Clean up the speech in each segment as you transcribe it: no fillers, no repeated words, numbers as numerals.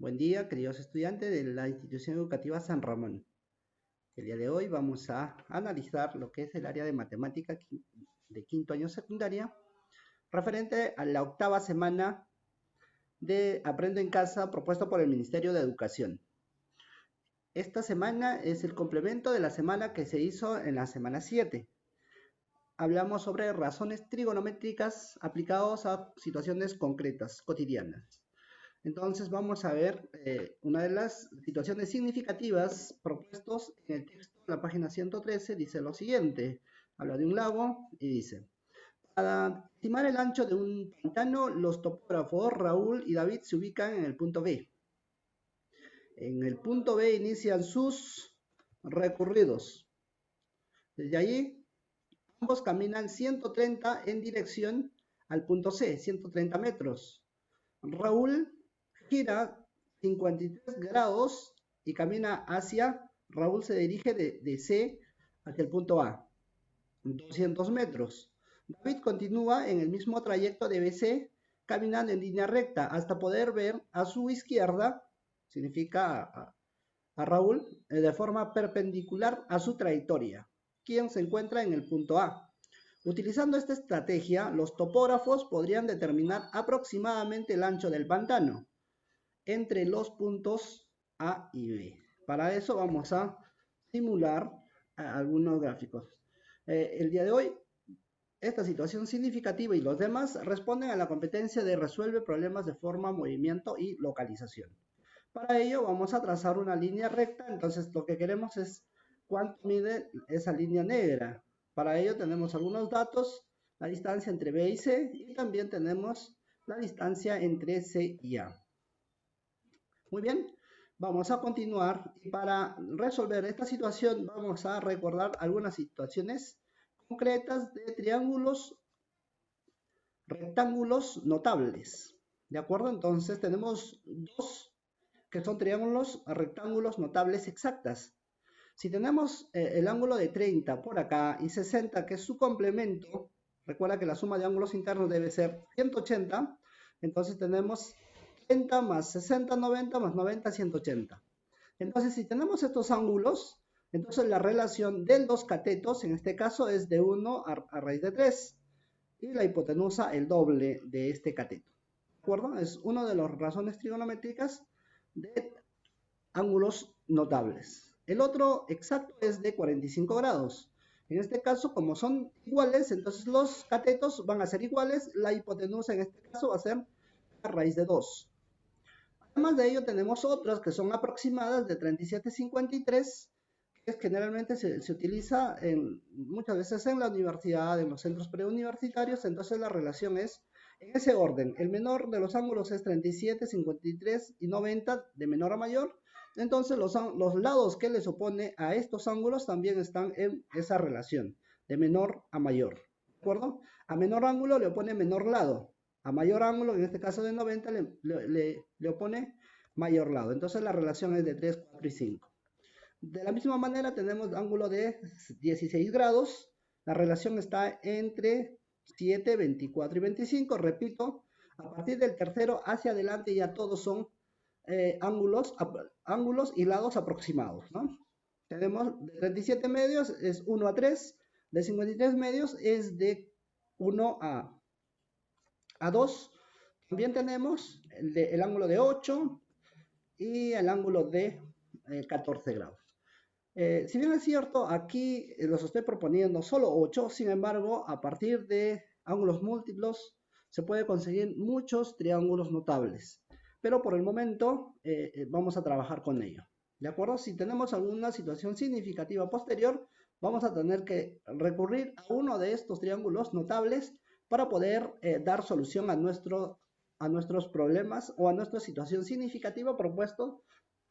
Buen día, queridos estudiantes de la institución educativa San Ramón. El día de hoy vamos a analizar lo que es el área de matemática de quinto año secundaria, referente a la octava semana de Aprendo en Casa propuesto por el Ministerio de Educación. Esta semana es el complemento de la semana que se hizo en la semana 7. Hablamos sobre razones trigonométricas aplicadas a situaciones concretas, cotidianas. Entonces vamos a ver una de las situaciones significativas propuestos en el texto, en la página 113, dice lo siguiente. Habla de un lago y dice, para estimar el ancho de un pantano, los topógrafos Raúl y David se ubican en el punto B. En el punto B inician sus recorridos. Desde allí, ambos caminan 130 en dirección al punto C, 130 metros. Raúl gira 53 grados y camina Raúl se dirige de C hacia el punto A, 200 metros. David continúa en el mismo trayecto de BC, caminando en línea recta hasta poder ver a su izquierda, significa a Raúl, de forma perpendicular a su trayectoria, quien se encuentra en el punto A. Utilizando esta estrategia, los topógrafos podrían determinar aproximadamente el ancho del pantano entre los puntos A y B. Para eso vamos a simular algunos gráficos. El día de hoy, esta situación significativa y los demás responden a la competencia de resuelve problemas de forma, movimiento y localización. Para ello vamos a trazar una línea recta, entonces lo que queremos es cuánto mide esa línea negra. Para ello tenemos algunos datos, la distancia entre B y C, y también tenemos la distancia entre C y A. Muy bien, vamos a continuar y para resolver esta situación vamos a recordar algunas situaciones concretas de triángulos, rectángulos notables. ¿De acuerdo? Entonces tenemos dos que son triángulos, rectángulos notables exactas. Si tenemos el ángulo de 30 por acá y 60 que es su complemento, recuerda que la suma de ángulos internos debe ser 180, entonces tenemos 30 más 60, 90 más 90, 180. Entonces si tenemos estos ángulos, entonces la relación de los catetos en este caso es de 1 a raíz de 3 y la hipotenusa el doble de este cateto. ¿De acuerdo? Es una de las razones trigonométricas de ángulos notables. El otro exacto es de 45 grados. En este caso, como son iguales, entonces los catetos van a ser iguales. La hipotenusa en este caso va a ser a raíz de 2. Además de ello, tenemos otras que son aproximadas de 37,53, que generalmente se utiliza muchas veces en la universidad, en los centros preuniversitarios. Entonces la relación es en ese orden. El menor de los ángulos es 37, 53 y 90, de menor a mayor. Entonces los lados que les opone a estos ángulos también están en esa relación, de menor a mayor. ¿De acuerdo? A menor ángulo le opone menor lado. A mayor ángulo, en este caso de 90, le opone mayor lado. Entonces la relación es de 3, 4 y 5. De la misma manera tenemos ángulo de 16 grados. La relación está entre 7, 24 y 25. Repito, a partir del tercero hacia adelante ya todos son ángulos y lados aproximados, ¿no? Tenemos de 37 medios es 1 a 3, de 53 medios es de 1 a 2. También tenemos el ángulo de 8 y el ángulo de 14 grados. Si bien es cierto, aquí los estoy proponiendo solo 8, sin embargo, a partir de ángulos múltiplos se puede conseguir muchos triángulos notables. Pero por el momento vamos a trabajar con ello. ¿De acuerdo? Si tenemos alguna situación significativa posterior, vamos a tener que recurrir a uno de estos triángulos notables para poder dar solución a nuestros problemas o a nuestra situación significativa propuesto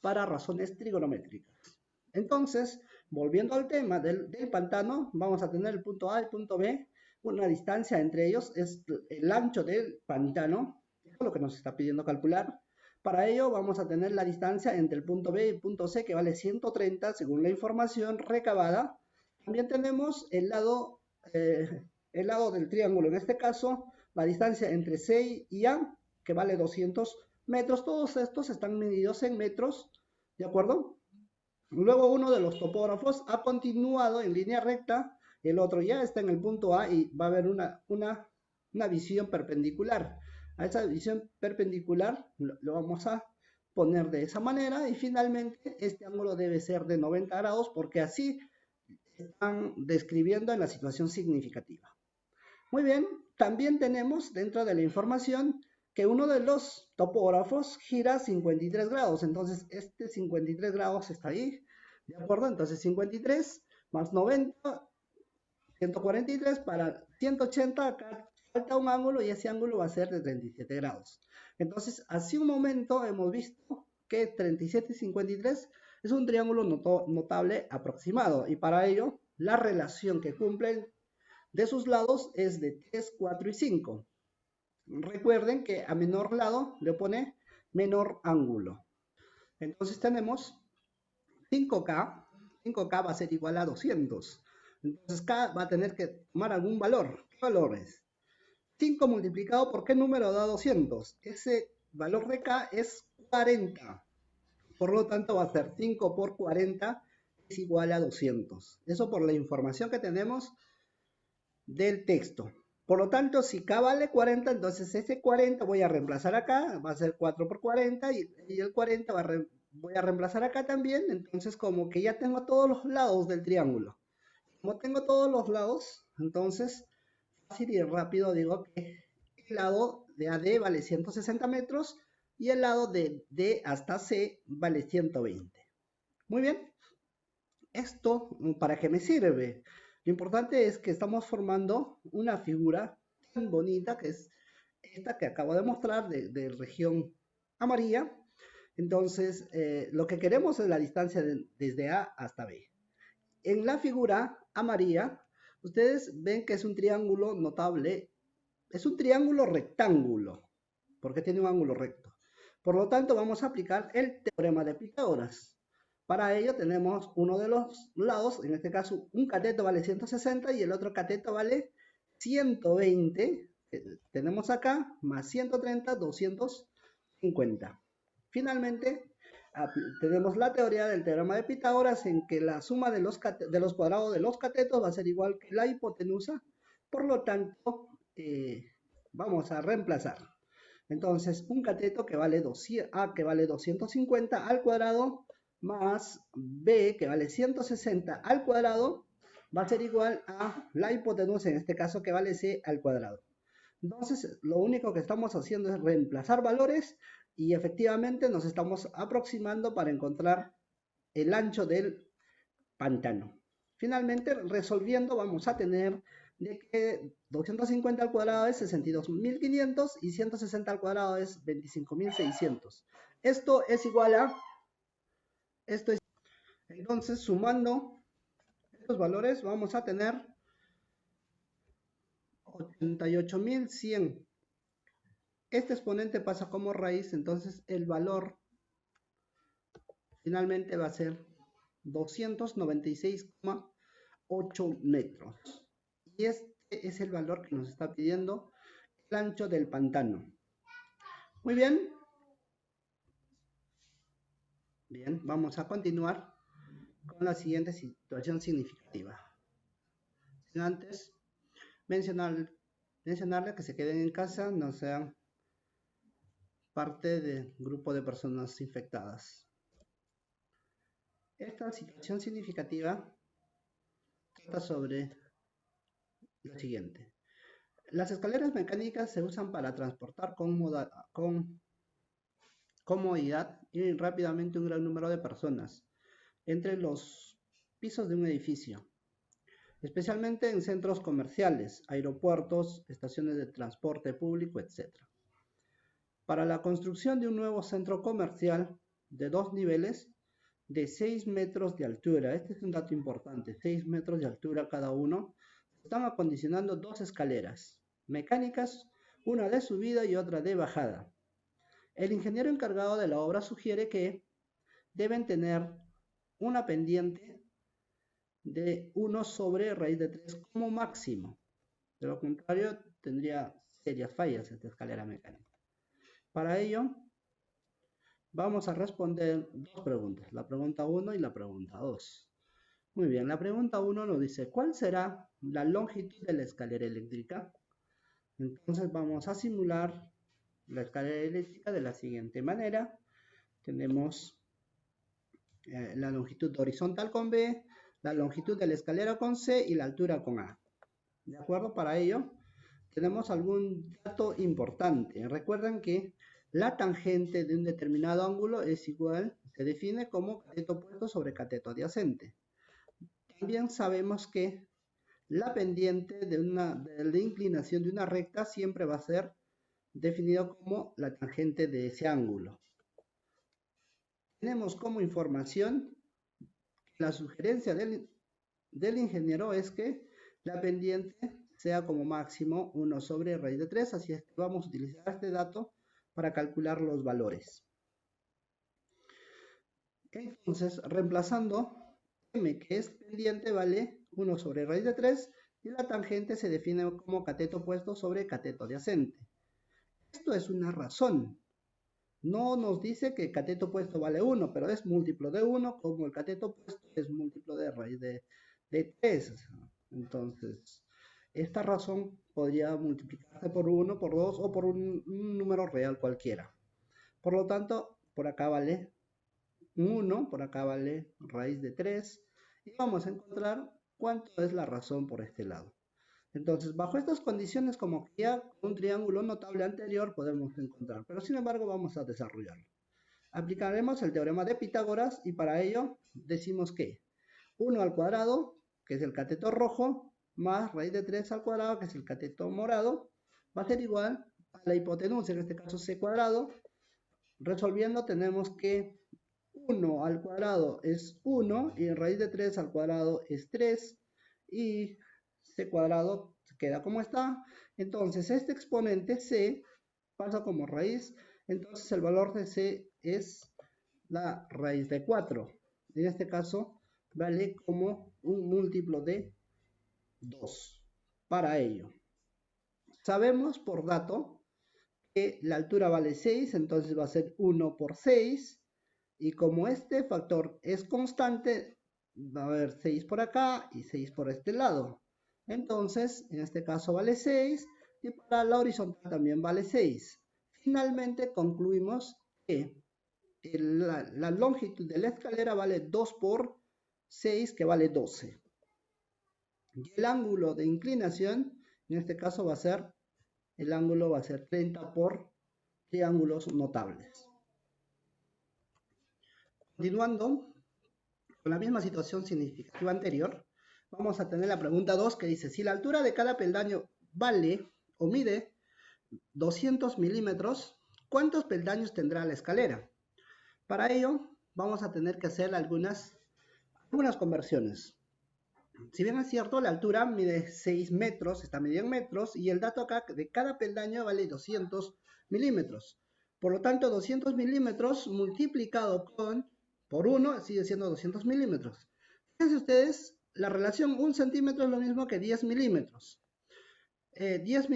para razones trigonométricas. Entonces, volviendo al tema del pantano, vamos a tener el punto A y el punto B. Una distancia entre ellos es el ancho del pantano, eso es lo que nos está pidiendo calcular. Para ello vamos a tener la distancia entre el punto B y el punto C, que vale 130 según la información recabada. También tenemos el lado del triángulo, en este caso la distancia entre C y A, que vale 200 metros, todos estos están medidos en metros, ¿de acuerdo? Luego uno de los topógrafos ha continuado en línea recta, el otro ya está en el punto A y va a haber una visión perpendicular. A esa visión perpendicular lo vamos a poner de esa manera y finalmente este ángulo debe ser de 90 grados porque así están describiendo en la situación significativa. Muy bien, también tenemos dentro de la información que uno de los topógrafos gira 53 grados, entonces este 53 grados está ahí, ¿de acuerdo? Entonces 53 más 90, 143 para 180, acá falta un ángulo y ese ángulo va a ser de 37 grados. Entonces, hace un momento hemos visto que 37 y 53 es un triángulo notable aproximado y para ello la relación que cumplen de sus lados es de 3, 4 y 5. Recuerden que a menor lado le pone menor ángulo. Entonces tenemos 5K, 5K va a ser igual a 200. Entonces K va a tener que tomar algún valor. ¿Qué valor es? 5 multiplicado por qué número da 200. Ese valor de K es 40. Por lo tanto va a ser 5 por 40 es igual a 200. Eso por la información que tenemos del texto. Por lo tanto, si K vale 40, entonces ese 40 voy a reemplazar acá, va a ser 4 por 40 y el 40 voy a reemplazar acá también, entonces como que ya tengo todos los lados del triángulo. Como tengo todos los lados, entonces fácil y rápido digo que el lado de AD vale 160 metros y el lado de D hasta C vale 120. Muy bien, ¿esto para qué me sirve? Lo importante es que estamos formando una figura tan bonita que es esta que acabo de mostrar de región amarilla. Entonces, lo que queremos es la distancia desde A hasta B. En la figura amarilla, ustedes ven que es un triángulo notable, es un triángulo rectángulo, porque tiene un ángulo recto. Por lo tanto, vamos a aplicar el teorema de Pitágoras. Para ello tenemos uno de los lados, en este caso un cateto vale 160 y el otro cateto vale 120. Tenemos acá más 130, 250. Finalmente, tenemos la teoría del teorema de Pitágoras en que la suma de los cuadrados de los catetos va a ser igual que la hipotenusa. Por lo tanto, vamos a reemplazar. Entonces, un cateto que vale A que vale 250 al cuadrado más B que vale 160 al cuadrado va a ser igual a la hipotenusa, en este caso que vale C al cuadrado. Entonces, lo único que estamos haciendo es reemplazar valores y efectivamente nos estamos aproximando para encontrar el ancho del pantano. Finalmente, resolviendo, vamos a tener de que 250 al cuadrado es 62.500 y 160 al cuadrado es 25.600. Esto es igual a... Entonces, sumando estos valores, vamos a tener 88.100. Este exponente pasa como raíz, entonces el valor finalmente va a ser 296,8 metros. Y este es el valor que nos está pidiendo el ancho del pantano. Muy bien. Bien, vamos a continuar con la siguiente situación significativa. Sin antes mencionarle que se queden en casa, no sean parte del grupo de personas infectadas. Esta situación significativa trata sobre lo siguiente. Las escaleras mecánicas se usan para transportar con comodidad y rápidamente un gran número de personas entre los pisos de un edificio, especialmente en centros comerciales, aeropuertos, estaciones de transporte público, etc. Para la construcción de un nuevo centro comercial de 2 niveles de 6 metros de altura, este es un dato importante, 6 metros de altura cada uno, están acondicionando 2 escaleras mecánicas, una de subida y otra de bajada. El ingeniero encargado de la obra sugiere que deben tener una pendiente de 1 sobre raíz de 3 como máximo. De lo contrario, tendría serias fallas esta escalera mecánica. Para ello, vamos a responder dos preguntas, la pregunta 1 y la pregunta 2. Muy bien, la pregunta 1 nos dice, ¿cuál será la longitud de la escalera eléctrica? Entonces vamos a simular la escalera eléctrica de la siguiente manera. Tenemos la longitud horizontal con B, la longitud de la escalera con C y la altura con A. ¿De acuerdo? Para ello, tenemos algún dato importante. Recuerden que la tangente de un determinado ángulo es igual, se define como cateto opuesto sobre cateto adyacente. También sabemos que la pendiente de la inclinación de una recta siempre va a ser definido como la tangente de ese ángulo. Tenemos como información la sugerencia del ingeniero es que la pendiente sea como máximo 1 sobre raíz de 3, así es que vamos a utilizar este dato para calcular los valores. Entonces, reemplazando m, que es pendiente, vale 1 sobre raíz de 3, y la tangente se define como cateto opuesto sobre cateto adyacente. Esto es una razón. No nos dice que cateto opuesto vale 1, pero es múltiplo de 1, como el cateto opuesto es múltiplo de raíz de 3. Entonces, esta razón podría multiplicarse por 1, por 2 o por un número real cualquiera. Por lo tanto, por acá vale 1, por acá vale raíz de 3. Y vamos a encontrar cuánto es la razón por este lado. Entonces, bajo estas condiciones, como que ya con un triángulo notable anterior podemos encontrar, pero sin embargo vamos a desarrollarlo. Aplicaremos el teorema de Pitágoras y para ello decimos que 1 al cuadrado, que es el cateto rojo, más raíz de 3 al cuadrado, que es el cateto morado, va a ser igual a la hipotenusa, en este caso c cuadrado. Resolviendo tenemos que 1 al cuadrado es 1 y raíz de 3 al cuadrado es 3 y c cuadrado queda como está. Entonces este exponente c pasa como raíz, entonces el valor de c es la raíz de 4. En este caso vale como un múltiplo de 2. Para ello, sabemos por dato que la altura vale 6, entonces va a ser 1 por 6. Y como este factor es constante, va a haber 6 por acá y 6 por este lado. Entonces, en este caso vale 6 y para la horizontal también vale 6. Finalmente concluimos que la longitud de la escalera vale 2 por 6, que vale 12. Y el ángulo de inclinación, en este caso va a ser, el ángulo va a ser 30 por triángulos notables. Continuando con la misma situación significativa anterior, vamos a tener la pregunta 2 que dice, si la altura de cada peldaño vale o mide 200 milímetros, ¿cuántos peldaños tendrá la escalera? Para ello, vamos a tener que hacer algunas conversiones. Si bien es cierto, la altura mide 6 metros, está medida en metros, y el dato acá de cada peldaño vale 200 milímetros. Por lo tanto, 200 milímetros multiplicado por 1 sigue siendo 200 milímetros. Fíjense ustedes, la relación 1 centímetro es lo mismo que 10 milímetros. 10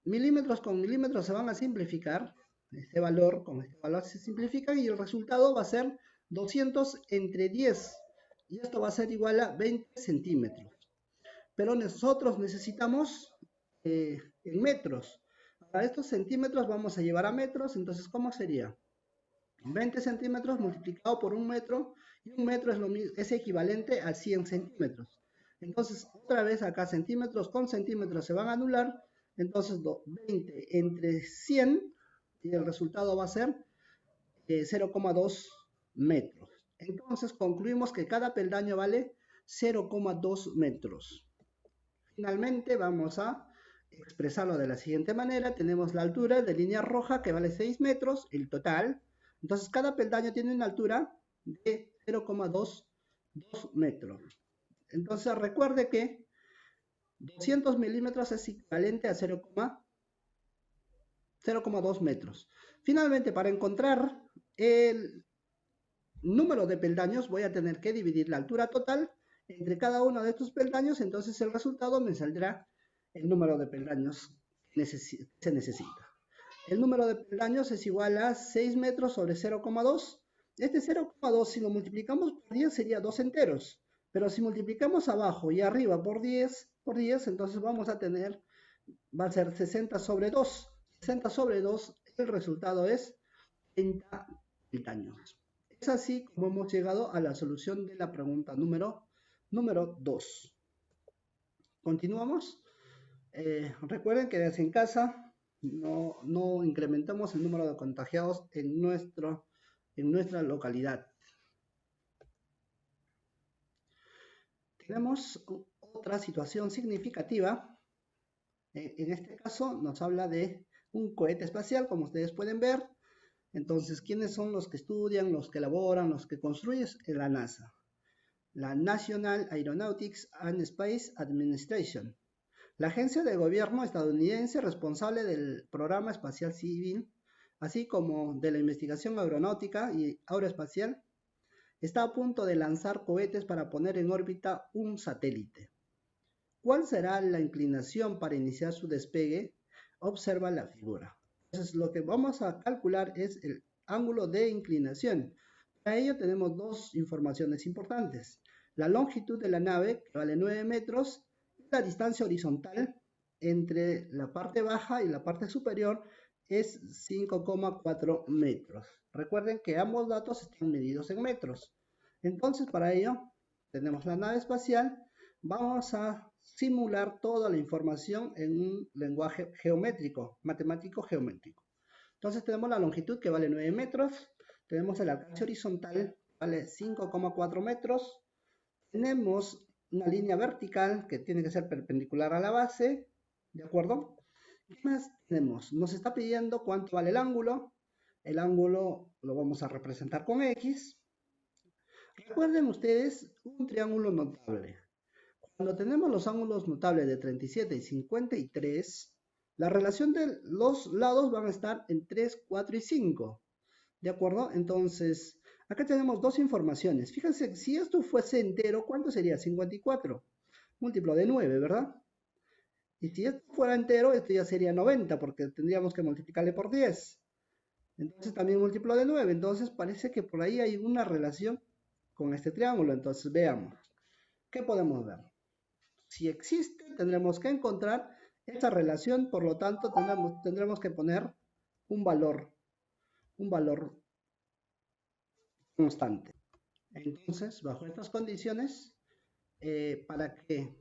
milímetros con milímetros se van a simplificar. Este valor con este valor se simplifican y el resultado va a ser 200 entre 10. Y esto va a ser igual a 20 centímetros. Pero nosotros necesitamos en metros. Para estos centímetros vamos a llevar a metros, entonces ¿cómo sería? 20 centímetros multiplicado por un metro, y un metro es equivalente a 100 centímetros. Entonces, otra vez acá centímetros con centímetros se van a anular, entonces 20 entre 100, y el resultado va a ser 0,2 metros. Entonces, concluimos que cada peldaño vale 0,2 metros. Finalmente, vamos a expresarlo de la siguiente manera. Tenemos la altura de línea roja que vale 6 metros, el total. Entonces, cada peldaño tiene una altura de 0,2 metros. Entonces, recuerde que 200 milímetros es equivalente a 0,2 metros. Finalmente, para encontrar el número de peldaños, voy a tener que dividir la altura total entre cada uno de estos peldaños. Entonces, el resultado me saldrá el número de peldaños que se necesita. el número de peldaños es igual a 6 metros sobre 0,2. Este 0,2 si lo multiplicamos por 10 sería 2 enteros. Pero si multiplicamos abajo y arriba por 10, entonces vamos a tener, va a ser 60 sobre 2. 60 sobre 2, el resultado es 30 peldaños. Es así como hemos llegado a la solución de la pregunta número 2. Continuamos. Recuerden que desde en casa no incrementamos el número de contagiados en nuestra localidad. Tenemos otra situación significativa. En este caso nos habla de un cohete espacial, como ustedes pueden ver. Entonces, ¿quiénes son los que estudian, los que elaboran, los que construyen? La NASA, la National Aeronautics and Space Administration, la agencia de gobierno estadounidense responsable del programa espacial civil, así como de la investigación aeronáutica y aeroespacial, está a punto de lanzar cohetes para poner en órbita un satélite. ¿Cuál será la inclinación para iniciar su despegue? Observa la figura. Entonces, lo que vamos a calcular es el ángulo de inclinación. Para ello tenemos dos informaciones importantes. La longitud de la nave, que vale 9 metros, y la distancia horizontal entre la parte baja y la parte superior es 5,4 metros. Recuerden que ambos datos están medidos en metros. Entonces, para ello, tenemos la nave espacial. Vamos a simular toda la información en un lenguaje geométrico, matemático geométrico. Entonces tenemos la longitud que vale 9 metros, tenemos el alcance horizontal, vale 5,4 metros, tenemos una línea vertical que tiene que ser perpendicular a la base, ¿de acuerdo? ¿Qué más tenemos? Nos está pidiendo cuánto vale el ángulo lo vamos a representar con X. Recuerden ustedes un triángulo notable. Cuando tenemos los ángulos notables de 37 y 53, la relación de los lados van a estar en 3, 4 y 5. ¿De acuerdo? Entonces, acá tenemos dos informaciones. Fíjense, si esto fuese entero, ¿cuánto sería? 54. Múltiplo de 9, ¿verdad? Y si esto fuera entero, esto ya sería 90, porque tendríamos que multiplicarle por 10. Entonces también múltiplo de 9. Entonces parece que por ahí hay una relación con este triángulo. Entonces veamos. ¿Qué podemos ver? Si existe, tendremos que encontrar esa relación, por lo tanto tendremos que poner un valor constante. Entonces, bajo estas condiciones, para que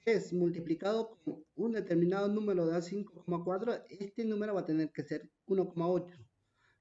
es multiplicado con un determinado número de 5,4, este número va a tener que ser 1,8.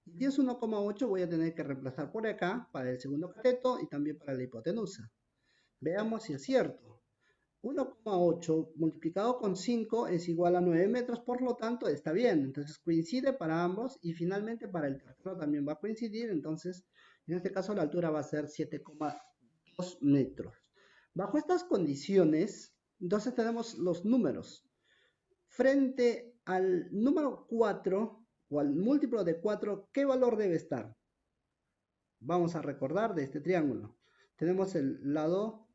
Y si es 1,8, voy a tener que reemplazar por acá para el segundo cateto y también para la hipotenusa. Veamos si es cierto. 1,8 multiplicado con 5 es igual a 9 metros, por lo tanto está bien. Entonces coincide para ambos y finalmente para el tercero también va a coincidir. Entonces, en este caso la altura va a ser 7,2 metros. Bajo estas condiciones, entonces tenemos los números. Frente al número 4 o al múltiplo de 4, ¿qué valor debe estar? Vamos a recordar de este triángulo. Tenemos el lado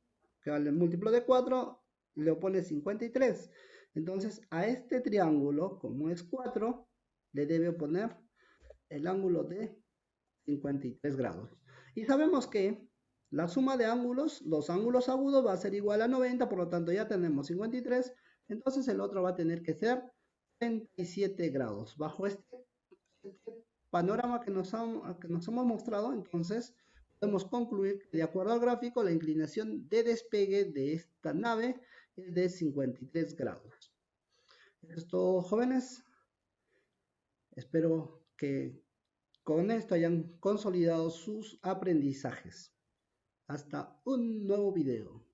que vale el múltiplo de 4, le opone 53. Entonces a este triángulo, como es 4, le debe oponer el ángulo de 53 grados. Y sabemos que la suma de ángulos, los ángulos agudos va a ser igual a 90, por lo tanto ya tenemos 53, entonces el otro va a tener que ser 37 grados. Bajo este panorama que nos hemos mostrado, entonces podemos concluir que de acuerdo al gráfico la inclinación de despegue de esta nave es de 53 grados. Eso es todo, jóvenes. Espero que con esto hayan consolidado sus aprendizajes. Hasta un nuevo video.